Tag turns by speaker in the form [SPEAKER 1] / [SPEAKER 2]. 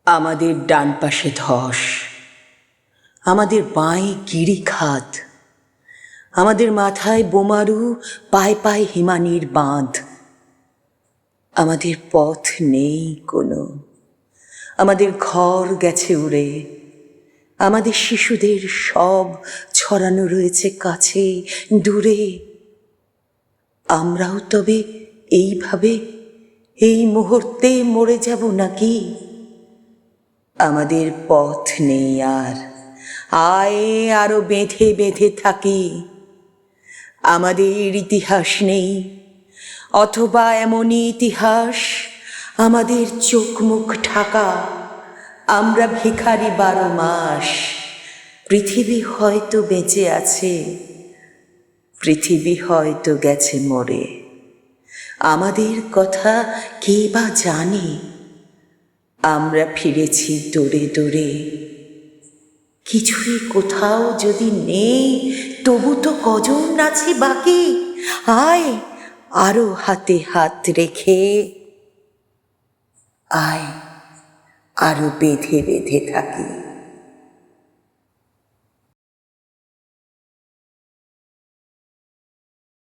[SPEAKER 1] আমাদের ডান পাশে ধস, আমাদের বাঁয়ে গিরিখাত, আমাদের মাথায় বোমারু, পায়ে পায়ে হিমানির বাঁধ। আমাদের পথ নেই কোনো, আমাদের ঘর গেছে উড়ে, আমাদের শিশুদের সব ছড়ানো রয়েছে কাছে দূরে। আমরাও তবে এইভাবে এই মুহূর্তে মরে যাব নাকি? আমাদের পথ নেই আর, আয় আরো বেঁধে বেঁধে থাকি। আমাদের ইতিহাস নেই, অথবা এমনই ইতিহাস আমাদের চোখ মুখ ঢাকা। আমরা ভিখারি 12 মাস। পৃথিবী হয়তো বেঁচে আছে, পৃথিবী হয়তো গেছে মরে। আমাদের কথা কে বা জানে? আমরা ফিরেছি দৌড়ে দৌড়ে। কিছুই কোথাও যদি নেই, তবু তো কজন আছে বাকি। আয় আরো হাতে হাত রেখে, আয় আরো বেঁধে বেঁধে থাকি।